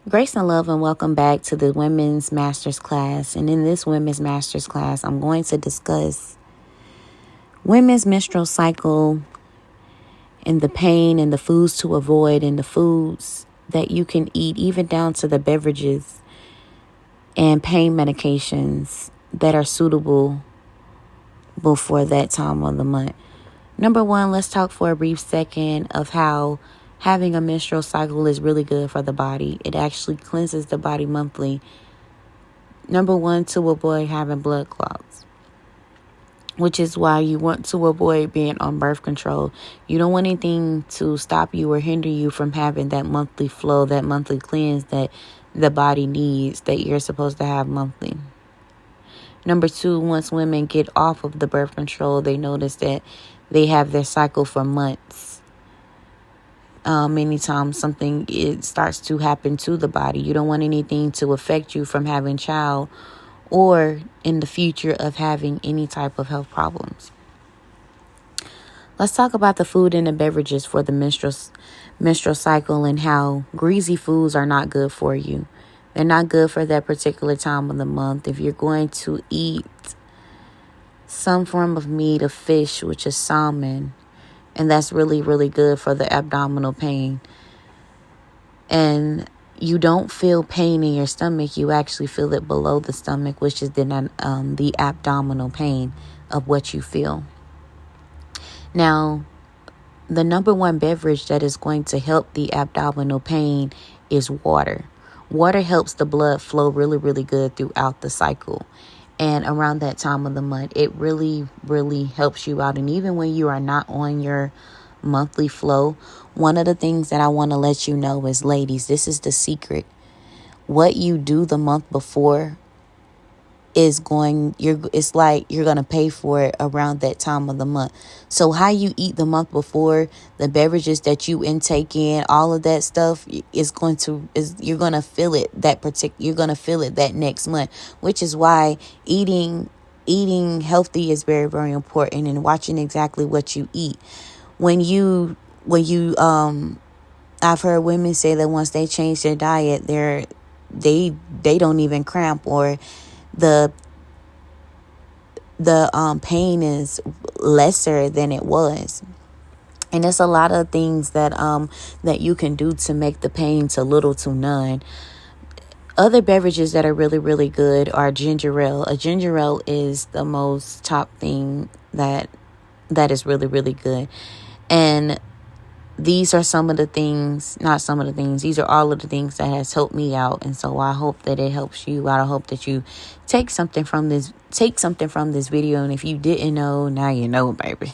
Grace and love, and welcome back to the Women's Masterclass. And in this Women's Masterclass, I'm going to discuss women's menstrual cycle and the pain and the foods to avoid and the foods that you can eat, even down to the beverages and pain medications that are suitable before that time of the month. Number one, let's talk for a brief second of how having a menstrual cycle is really good for the body. It actually cleanses the body monthly. Number one, to avoid having blood clots, which is why you want to avoid being on birth control. You don't want anything to stop you or hinder you from having that monthly flow, that monthly cleanse that the body needs, that you're supposed to have monthly. Number two, once women get off of the birth control, they notice that they have their cycle for months. Many times it starts to happen to the body. You don't want anything to affect you from having a child or in the future of having any type of health problems. Let's talk about the food and the beverages for the menstrual cycle and how greasy foods are not good for you. They're not good for that particular time of the month. If you're going to eat some form of meat or fish, which is salmon, and that's really, really good for the abdominal pain. And you don't feel pain in your stomach. You actually feel it below the stomach, which is the abdominal pain of what you feel. Now, the number one beverage that is going to help the abdominal pain is water. Water helps the blood flow really, really good throughout the cycle. And around that time of the month, it really, really helps you out. And even when you are not on your monthly flow, one of the things that I want to let you know is, ladies, this is the secret. What you do the month before it's like you're going to pay for it around that time of the month. So how you eat the month before, the beverages that you intake in, all of that stuff you're going to feel it you're going to feel it that next month, which is why eating healthy is very, very important, and watching exactly what you eat. When you I've heard women say that once they change their diet, they don't even cramp, or the pain is lesser than it was. And there's a lot of things that you can do to make the pain to little to none. Other beverages that are really, really good are ginger ale. A ginger ale is the most top thing that is really, really good. And these are these are all of the things that has helped me out. And so I hope that it helps you out. I hope that you take something from this video. And if you didn't know, now you know, baby.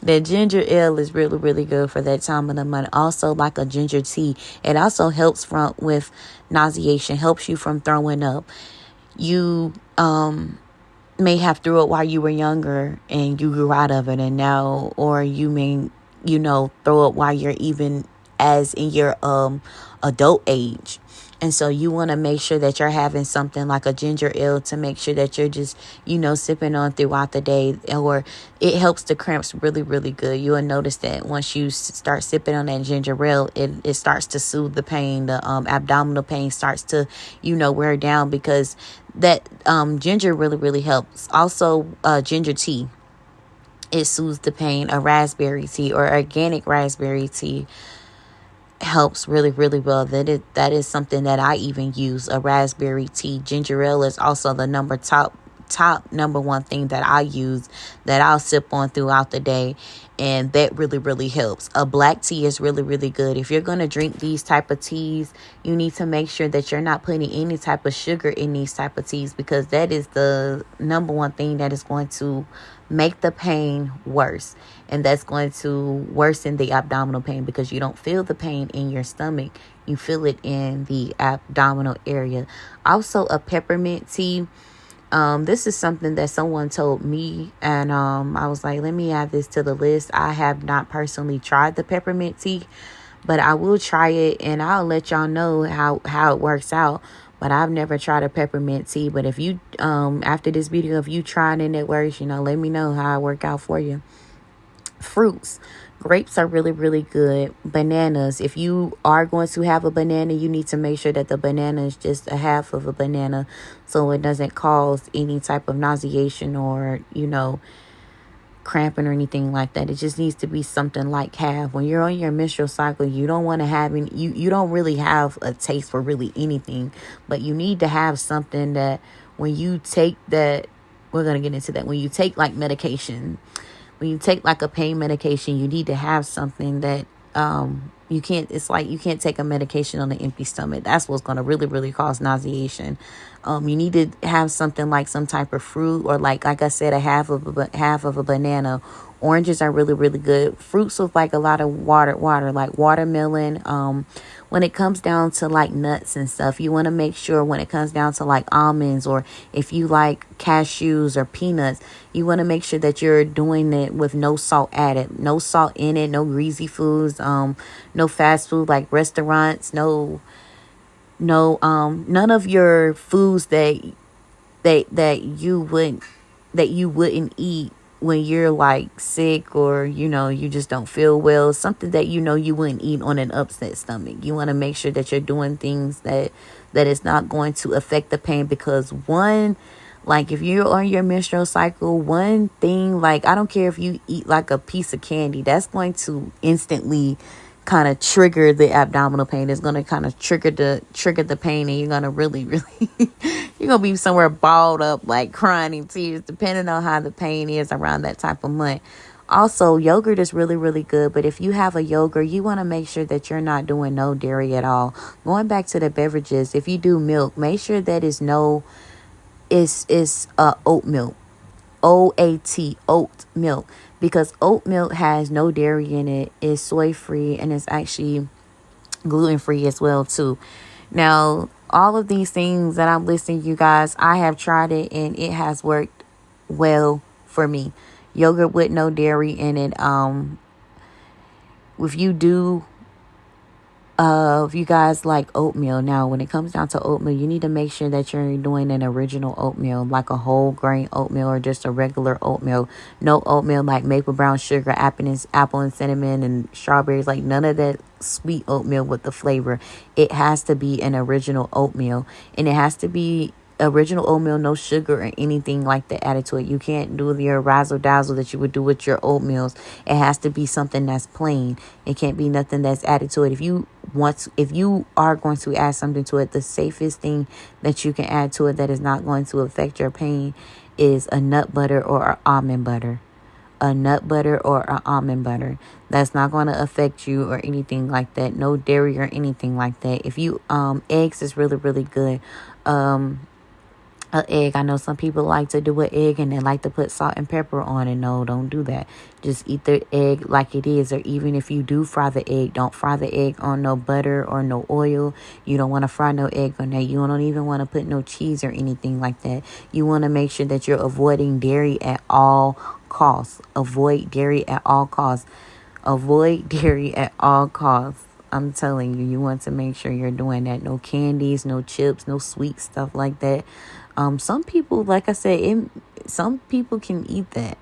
That ginger ale is really, really good for that time of the month. Also, like a ginger tea, it also helps with nauseation, helps you from throwing up. You may have threw up while you were younger and you grew out of it, and now, or you may throw up while you're even as in your adult age. And so you want to make sure that you're having something like a ginger ale to make sure that you're just, sipping on throughout the day, or it helps the cramps really, really good. You will notice that once you start sipping on that ginger ale, it starts to soothe the pain. The abdominal pain starts to, wear down, because that ginger really, really helps. Also, ginger tea. It soothes the pain. A raspberry tea or organic raspberry tea helps really, really well. That is something that I even use, a raspberry tea. Ginger ale is also the number one thing that I use, that I'll sip on throughout the day, and that really, really helps. A black tea is really, really good. If you're going to drink these type of teas, you need to make sure that you're not putting any type of sugar in these type of teas, because that is the number one thing that is going to make the pain worse. And that's going to worsen the abdominal pain, because you don't feel the pain in your stomach. You feel it in the abdominal area. Also, a peppermint tea. This is something that someone told me, and I was like, let me add this to the list. I have not personally tried the peppermint tea, but I will try it, and I'll let y'all know how it works out. But I've never tried a peppermint tea. But if you, after this video, if you tried and it works, let me know how it worked out for you. Fruits. Grapes are really, really good. Bananas. If you are going to have a banana, you need to make sure that the banana is just a half of a banana so it doesn't cause any type of nauseation or, cramping or anything like that. It just needs to be something like half. When you're on your menstrual cycle, you don't want to have any, you don't really have a taste for really anything, but you need to have something that when you take that, we're going to get into that. When you take like medication, when you take like a pain medication, you need to have something that you can't, it's like you can't take a medication on an empty stomach. That's what's going to really, really cause nauseation. You need to have something like some type of fruit, or like I said, a half of a banana. Oranges are really, really good. Fruits with like a lot of water, like watermelon. When it comes down to like nuts and stuff, you want to make sure when it comes down to like almonds, or if you like cashews or peanuts, you want to make sure that you're doing it with no salt added, no salt in it, no greasy foods, no fast food like restaurants, no, none of your foods that you wouldn't eat when you're like sick, or you just don't feel well. Something that you wouldn't eat on an upset stomach. You want to make sure that you're doing things that is not going to affect the pain, because like if you're on your menstrual cycle, one thing, like I don't care if you eat like a piece of candy, that's going to instantly kind of trigger the abdominal pain. It's going to kind of trigger the pain, and you're going to really, really you're going to be somewhere balled up, like crying in tears, depending on how the pain is around that type of month. Also, yogurt is really, really good. But if you have a yogurt, you want to make sure that you're not doing no dairy at all. Going back to the beverages, if you do milk, make sure that it's oat milk. OAT, oat milk, because oat milk has no dairy in it. It's soy free, and it's actually gluten free as well too. Now, all of these things that I'm listing, you guys, I have tried it and it has worked well for me. Yogurt with no dairy in it. If you guys like oatmeal, now when it comes down to oatmeal, you need to make sure that you're doing an original oatmeal, like a whole grain oatmeal or just a regular oatmeal. No oatmeal like maple brown sugar, apple and cinnamon and strawberries, like none of that sweet oatmeal with the flavor. It has to be an original oatmeal, and it has to be original oatmeal, no sugar or anything like that added to it. You can't do your razzle dazzle that you would do with your oatmeals. It has to be something that's plain. It can't be nothing that's added to it. If you are going to add something to it, the safest thing that you can add to it that is not going to affect your pain is a nut butter or an almond butter. A nut butter or an almond butter. That's not going to affect you or anything like that. No dairy or anything like that. If you eggs is really, really good. An egg. I know some people like to do an egg and they like to put salt and pepper on it. No, don't do that. Just eat the egg like it is. Or even if you do fry the egg, don't fry the egg on no butter or no oil. You don't want to fry no egg on that. You don't even want to put no cheese or anything like that. You want to make sure that you're avoiding dairy at all costs. Avoid dairy at all costs. Avoid dairy at all costs. I'm telling you, you want to make sure you're doing that. No candies, no chips, no sweet stuff like that. Some people, like I said, some people can eat that.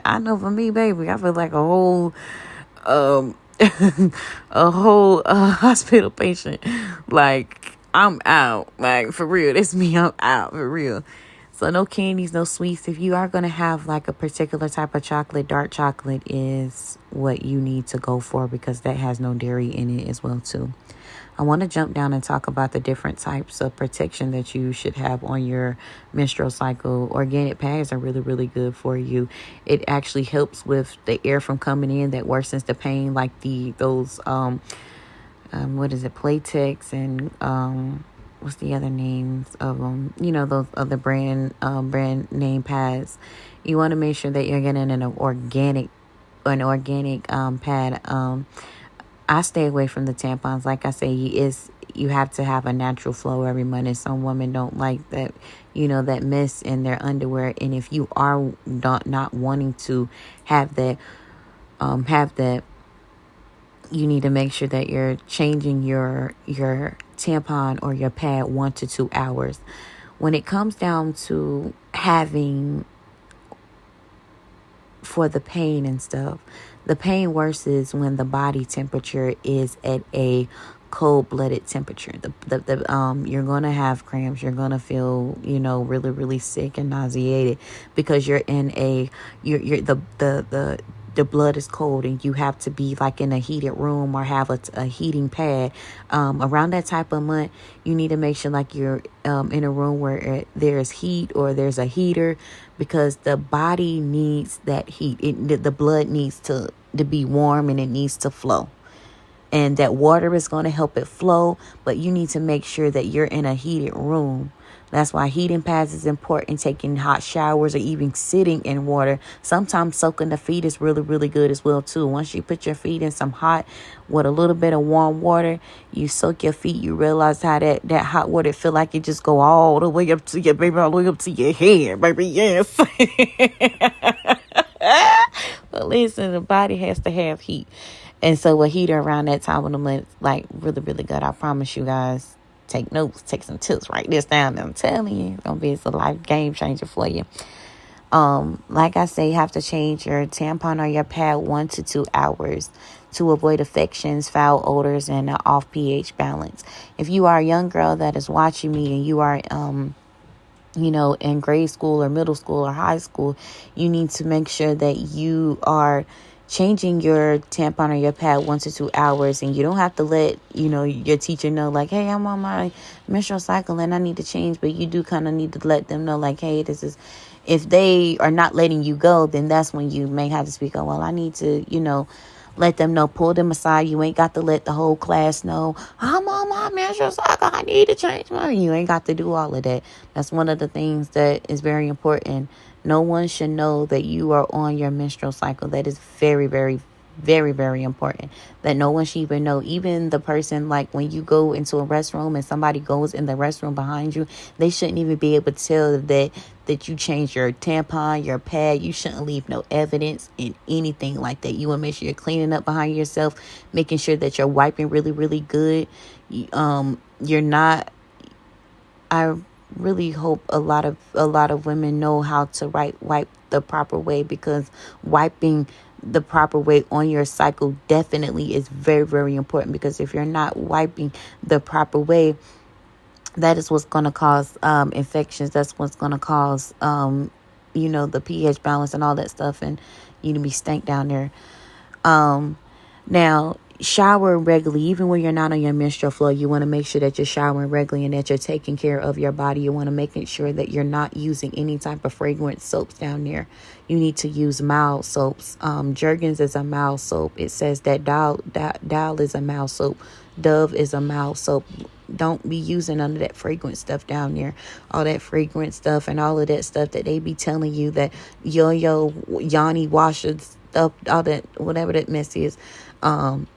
I know for me, baby, I feel like a whole, hospital patient. Like, I'm out. Like, for real, it's me. I'm out, for real. So no candies, no sweets. If you are going to have like a particular type of chocolate, dark chocolate is what you need to go for, because that has no dairy in it as well too. I want to jump down and talk about the different types of protection that you should have on your menstrual cycle. Organic pads are really, really good for you. It actually helps with the air from coming in that worsens the pain, like those Playtex and what's the other names of them? Those other brand name pads. You want to make sure that you're getting an organic pad. I stay away from the tampons. Like I say, you have to have a natural flow every month. And some women don't like that, that mess in their underwear. And if you are not wanting to have that, you need to make sure that you're changing your tampon or your pad 1 to 2 hours. When it comes down to having for the pain and stuff, The pain worsens when the body temperature is at a cold-blooded temperature. You're going to have cramps. You're going to feel, really, really sick and nauseated because you're in the blood is cold and you have to be like in a heated room or have a heating pad. Around that type of month, you need to make sure like you're in a room where there's heat or there's a heater, because the body needs that heat. The blood needs to be warm and it needs to flow. And that water is going to help it flow, but you need to make sure that you're in a heated room. That's why heating pads is important, taking hot showers or even sitting in water. Sometimes soaking the feet is really, really good as well, too. Once you put your feet in some hot with a little bit of warm water, you soak your feet, you realize how that hot water feel like it just go all the way up to your baby, all the way up to your head, baby, yes. But listen, the body has to have heat. And so a heater around that time of the month, like really, really good. I promise you guys. Take notes, take some tips, write this down. I'm telling you, it's gonna be a life game changer for you. Like I say, you have to change your tampon or your pad 1 to 2 hours to avoid infections, foul odors, and an off pH balance. If you are a young girl that is watching me and you are in grade school or middle school or high school, you need to make sure that you are changing your tampon or your pad 1 to 2 hours, and you don't have to let your teacher know like, hey, I'm on my menstrual cycle and I need to change, but you do kind of need to let them know like, hey, this is, if they are not letting you go, then that's when you may have to speak up. Well, I need to let them know, pull them aside. You ain't got to let the whole class know I'm on my menstrual cycle, I need to change you ain't got to do all of that. That's one of the things that is very important. No one should know that you are on your menstrual cycle. That is very, very, very, very important. That no one should even know. Even the person, like when you go into a restroom and somebody goes in the restroom behind you, they shouldn't even be able to tell that you changed your tampon, your pad. You shouldn't leave no evidence in anything like that. You want to make sure you're cleaning up behind yourself, making sure that you're wiping really, really good. You're not. I really hope a lot of women know how to wipe the proper way, because wiping the proper way on your cycle definitely is very, very important. Because if you're not wiping the proper way, that is what's going to cause infections. That's what's going to cause the pH balance and all that stuff, and you to be stank down there. Now, shower regularly. Even when you're not on your menstrual flow, you want to make sure that you're showering regularly and that you're taking care of your body. You want to make sure that you're not using any type of fragrance soaps down there. You need to use mild soaps. Jergens is a mild soap. It says that Dial is a mild soap. Dove is a mild soap. Don't be using none of that fragrance stuff down there. All that fragrance stuff and all of that stuff that they be telling you that Yo-Yo, Yanni Washers stuff, all that, whatever that mess is.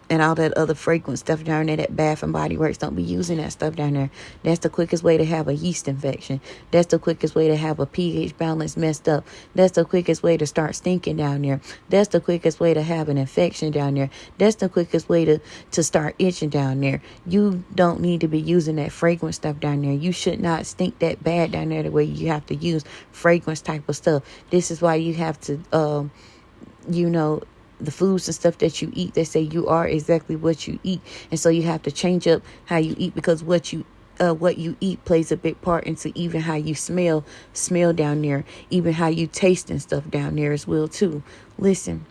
And all that other fragrance stuff down there, that Bath and Body Works, don't be using that stuff down there. That's the quickest way to have a yeast infection. That's the quickest way to have a pH balance messed up. That's the quickest way to start stinking down there. That's the quickest way to have an infection down there. That's the quickest way to start itching down there. You don't need to be using that fragrance stuff down there. You should not stink that bad down there the way you have to use fragrance type of stuff. This is why you have to, the foods and stuff that you eat, they say you are exactly what you eat. And so you have to change up how you eat, because what you eat plays a big part into even how you smell down there, even how you taste and stuff down there as well too. Listen,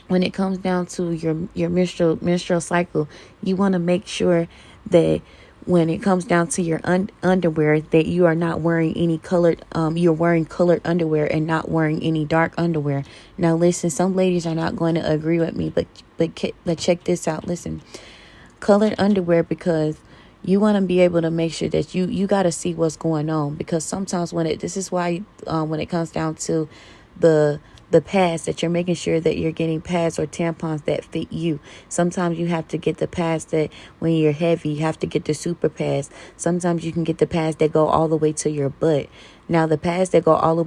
when it comes down to your menstrual cycle, you want to make sure that when it comes down to your underwear, that you are not wearing any colored, you're wearing colored underwear and not wearing any dark underwear. Now, listen, some ladies are not going to agree with me, but check this out. Listen, colored underwear, because you want to be able to make sure that you got to see what's going on, because sometimes this is why when it comes down to the pads, that you're making sure that you're getting pads or tampons that fit you. Sometimes you have to get the pads that when you're heavy, you have to get the super pads. Sometimes you can get the pads that go all the way to your butt. Now, the pads that go all the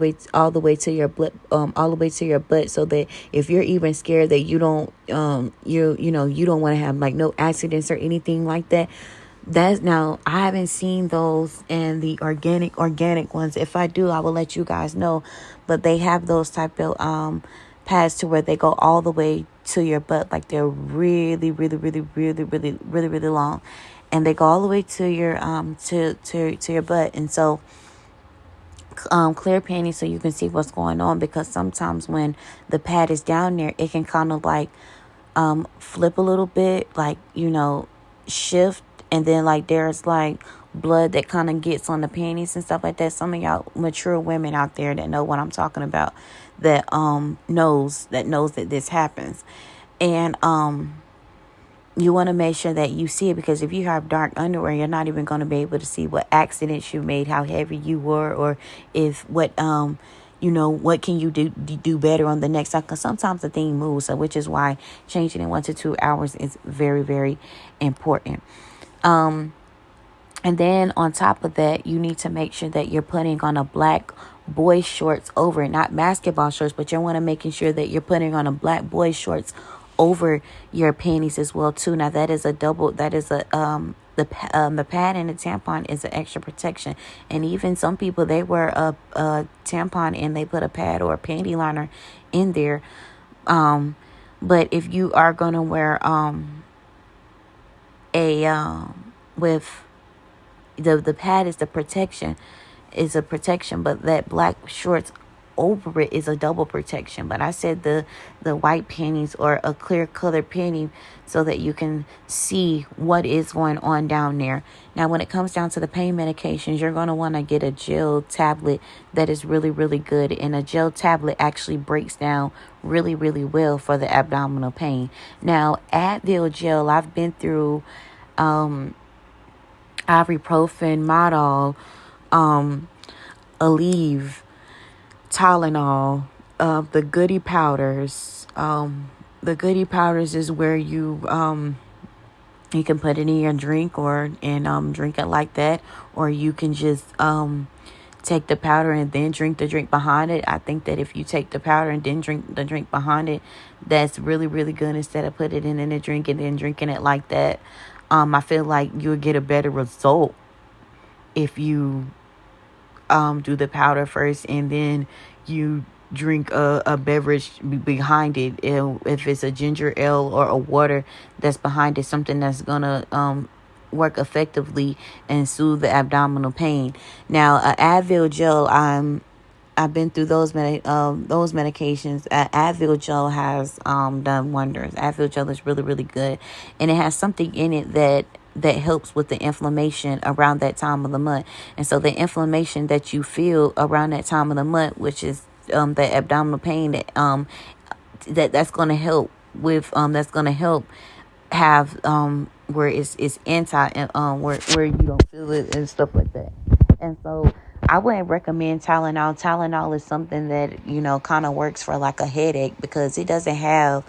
way to your butt, so that if you're even scared that you don't want to have like no accidents or anything like that. Now, I haven't seen those in the organic ones. If I do, I will let you guys know. But they have those type of pads to where they go all the way to your butt, like they're really, really, really, really, really, really, really long, and they go all the way to your to your butt. And so clear panties so you can see what's going on, because sometimes when the pad is down there, it can kind of like flip a little bit, like, shift, and then like there's like blood that kind of gets on the panties and stuff like that. Some of y'all mature women out there that know what I'm talking about, that knows that this happens. And you want to make sure that you see it, because if you have dark underwear, you're not even going to be able to see what accidents you made, how heavy you were, or if what what can you do better on the next time, because sometimes the thing moves. So which is why changing in 1 to 2 hours is very, very important. And then on top of that, you need to make sure that you're putting on a black boy shorts over it, not basketball shorts, but you want to making sure that you're putting on a black boy shorts over your panties as well too. Now the pad and the tampon is an extra protection, and even some people, they wear a tampon and they put a pad or a panty liner in there. But if you are gonna wear with the pad is a protection, but that black shorts over it is a double protection. But I said the white panties or a clear color panty so that you can see what is going on down there. Now, when it comes down to the pain medications, you're going to want to get a gel tablet that is really, really good. And a gel tablet actually breaks down really, really well for the abdominal pain. Now, Advil gel, I've been through ibuprofen, Modal, Aleve, Tylenol, the Goody powders. The Goody powders is where you can put it in your drink and drink it like that, or you can just take the powder and then drink the drink behind it. I think that if you take the powder and then drink the drink behind it, that's really, really good, instead of putting it in a drink and then drinking it like that. I feel like you'll get a better result if you do the powder first and then you drink a beverage behind it. If it's a ginger ale or a water that's behind it, something that's gonna work effectively and soothe the abdominal pain. Now, Advil gel, I've been through those medications. Advil gel has done wonders. Advil gel is really, really good, and it has something in it that helps with the inflammation around that time of the month. And so the inflammation that you feel around that time of the month, which is the abdominal pain, that's going to help with that's going to help have where it's anti where you don't feel it and stuff like that. And so I wouldn't recommend Tylenol. Tylenol is something that kind of works for like a headache, because it doesn't have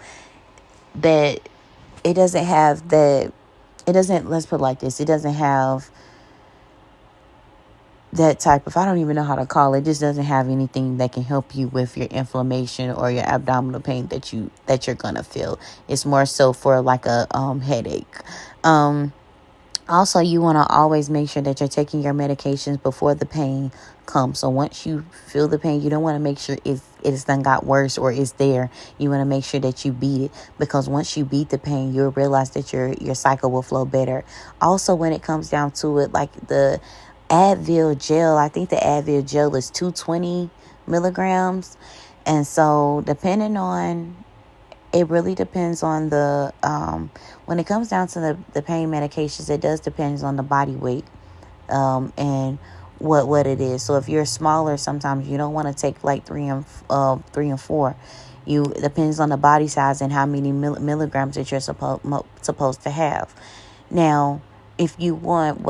that. Let's put it like this. It doesn't have that type of, I don't even know how to call it. It just doesn't have anything that can help you with your inflammation or your abdominal pain that you're going to feel. It's more so for like a headache. Also, you want to always make sure that you're taking your medications before the pain comes. So once you feel the pain, you don't want to make sure it's done got worse or it's there. You want to make sure that you beat it, because once you beat the pain, you'll realize that your cycle will flow better. Also, when it comes down to it, like the Advil gel, I think the Advil gel is 220 milligrams. And so depending on, it really depends on the, when it comes down to the pain medications, it does depend on the body weight and what it is. So if you're smaller, sometimes you don't want to take like 3 and 4. It depends on the body size and how many milligrams that you're supposed to have. Now, if you want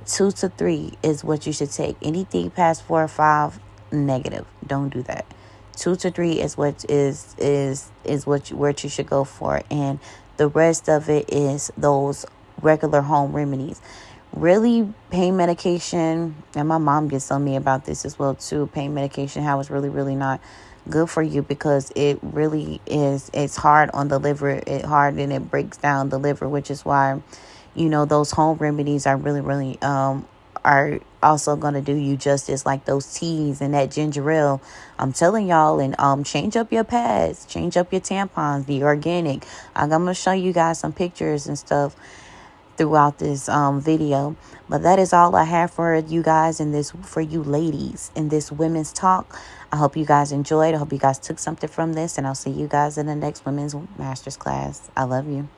2 to 3 is what you should take. Anything past 4 or 5, negative. Don't do that. 2 to 3 is what you should go for, and the rest of it is those regular home remedies. Really, pain medication, and my mom gets on me about this as well too. Pain medication, how it's really, really not good for you, because it really is. It's hard on the liver. It's hard and it breaks down the liver, which is why those home remedies are really, really are also going to do you justice, like those teas and that ginger ale. I'm telling y'all. And change up your pads, change up your tampons, be organic. I'm going to show you guys some pictures and stuff throughout this video. But that is all I have for you guys in this, for you ladies, in this women's talk. I hope you guys enjoyed. I hope you guys took something from this, and I'll see you guys in the next Women's Masters class. I love you.